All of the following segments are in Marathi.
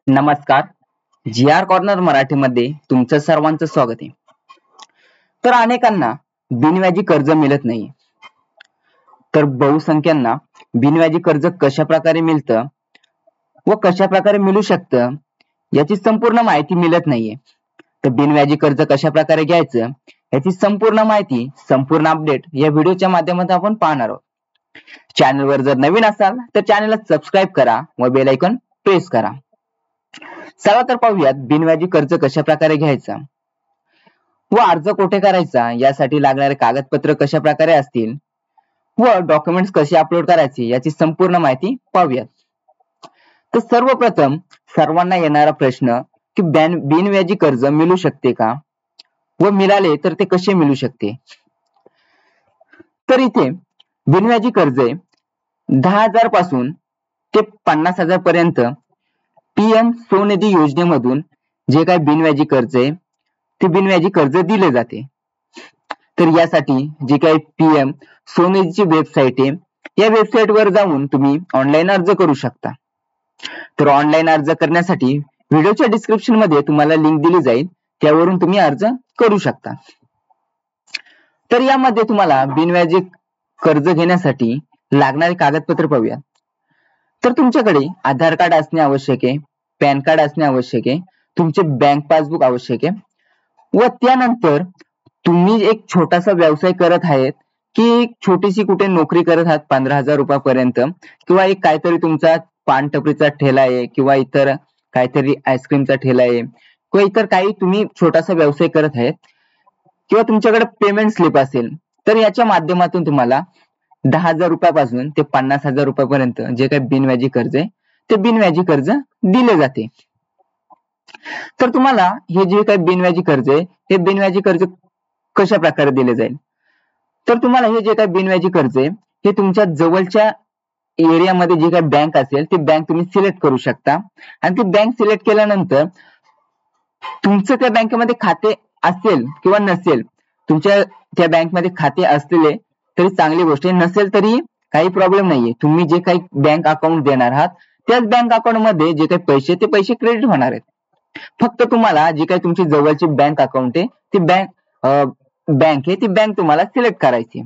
नमस्कार. जी आर कॉर्नर मराठीमध्ये तुमचं सर्वांचं स्वागत आहे. तर अनेकांना बिनव्याजी कर्ज मिळत नाही. तर बहुसंख्यांना बिनव्याजी कर्ज कशा प्रकारे मिळतं व कशा प्रकारे मिळू शकतं याची संपूर्ण माहिती मिळत नाहीये. तर बिनव्याजी कर्ज कशा प्रकारे घ्यायचं याची संपूर्ण माहिती, संपूर्ण अपडेट या व्हिडिओच्या माध्यमातून आपण पाहणार आहोत. चॅनलवर जर नवीन असाल तर चॅनलला सबस्क्राईब करा व बेल आयकॉन प्रेस करा. चला तर पाहूयात बिनव्याजी कर्ज कशा प्रकारे घ्यायचा व अर्ज कुठे करायचा, यासाठी लागणारे कागदपत्र कशा प्रकारे असतील व डॉक्युमेंट्स कसे अपलोड करायचे याची संपूर्ण माहिती पाहूयात. तर सर्वप्रथम सर्वांना येणारा प्रश्न की बिनव्याजी कर्ज मिळू शकते का व मिळाले तर ते कसे मिळू शकते. तर इथे बिनव्याजी कर्ज 10,000 पासून ते 50,000 पर्यंत पीएम स्वनिधी योजनेमधून जे काही बिनव्याजी कर्ज आहे ते बिनव्याजी कर्ज दिले जाते. तर यासाठी जे काही पीएम स्वनिधीची वेबसाईट आहे या वेबसाईटवर जाऊन तुम्ही ऑनलाईन अर्ज करू शकता. तर ऑनलाईन अर्ज करण्यासाठी व्हिडिओच्या डिस्क्रिप्शन मध्ये तुम्हाला लिंक दिली जाईल, त्यावरून तुम्ही अर्ज करू शकता. तर यामध्ये तुम्हाला बिनव्याजी कर्ज घेण्यासाठी लागणारे कागदपत्र पाहूया. तर तुमच्याकडे आधार कार्ड असणे आवश्यक आहे, पॅन कार्ड असणे आवश्यक आहे, तुमचे बँक पासबुक आवश्यक आहे व त्यानंतर तुम्ही एक छोटासा व्यवसाय करत आहेत की छोटीशी कुठे नोकरी करत आहात 15,000 रुपयापर्यंत, किंवा एक काहीतरी तुमचा पान टपरीचा ठेला आहे किंवा इतर काहीतरी आईस्क्रीमचा ठेला आहे किंवा इतर काही तुम्ही छोटासा व्यवसाय करत आहेत किंवा तुमच्याकडे पेमेंट स्लिप असेल, तर याच्या माध्यमातून तुम्हाला 10,000 रुपयापासून ते 50,000 रुपयापर्यंत जे काही बिनव्याजी कर्ज आहे ते बिनव्याजी कर्ज दिले जाते. तर तुम्हाला हे जे काही बिनव्याजी कर्ज आहे हे बिनव्याजी कर्ज कशा प्रकारे दिले जाईल. तर तुम्हाला हे जे काही बिनव्याजी कर्ज आहे हे तुमच्या जवळच्या एरियामध्ये जी काही बँक असेल ती बँक तुम्ही सिलेक्ट करू शकता आणि ती बँक सिलेक्ट केल्यानंतर तुमचं त्या बँकेमध्ये खाते असेल किंवा नसेल, तुमच्या त्या बँकमध्ये खाते असलेले तरी चांगली गोष्ट आहे, नसेल तरी काही प्रॉब्लेम नाहीये. तुम्ही जे काही बँक अकाउंट देणार आहात त्याच बँक अकाउंट मध्ये जे काही पैसे ते पैसे क्रेडिट होणार आहेत. फक्त तुम्हाला जी काही तुमची जवळची बँक अकाउंट आहे ती बँक आहे ती बँक तुम्हाला सिलेक्ट करायची.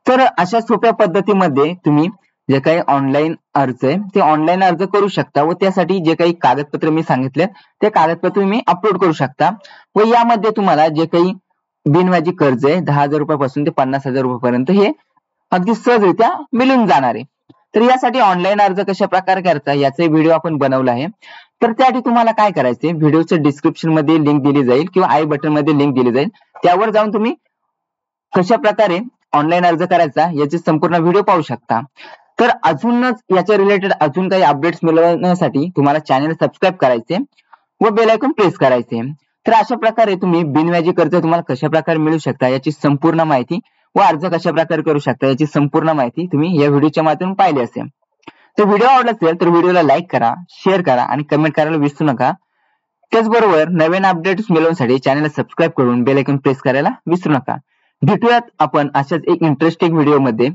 तर अशा सोप्या पद्धतीमध्ये तुम्ही जे काही ऑनलाईन अर्ज आहे ते ऑनलाईन अर्ज करू शकता व त्यासाठी जे काही कागदपत्र मी सांगितले ते कागदपत्र तुम्ही अपलोड करू शकता व यामध्ये तुम्हाला जे काही बिनव्याजी कर्ज आहे 10,000 रुपयापासून ते 50,000 रुपयापर्यंत हे अगदी सहजरित्या मिळून जाणार आहे. तर यासाठी ऑनलाईन अर्ज कशा प्रकारे करायचा याचा व्हिडिओ आपण बनवला आहे. तर त्यासाठी तुम्हाला काय करायचे, व्हिडिओच्या डिस्क्रिप्शन मध्ये लिंक दिली जाईल किंवा आय बटन मध्ये लिंक दिली जाईल, त्यावर जाऊन तुम्ही कशा प्रकारे ऑनलाईन अर्ज करायचा याची संपूर्ण व्हिडिओ पाहू शकता. तर अजूनच याच्या रिलेटेड अजून काही अपडेट्स मिळवण्यासाठी तुम्हाला चॅनल सबस्क्राईब करायचे व बेल आयकॉन प्रेस करायचे. तर अशा प्रकारे तुम्ही बिनव्याजी कर्ज तुम्हाला कशा प्रकारे मिळू शकता याची संपूर्ण माहिती व अर्ज कशा प्रकारे करू शकता याची संपूर्ण माहिती तुम्ही या व्हिडिओच्या माध्यमातून पाहिली असेल. तर व्हिडिओ आवडला असेल तर व्हिडिओला लाईक करा, शेअर करा आणि कमेंट करायला विसरू नका. त्याचबरोबर नवीन अपडेट्स मिळवण्यासाठी चॅनलला सबस्क्राईब करून बेल आयकॉन प्रेस करायला विसरू नका. भेटूयात आपण अशाच एक इंटरेस्टिंग व्हिडिओ मध्ये.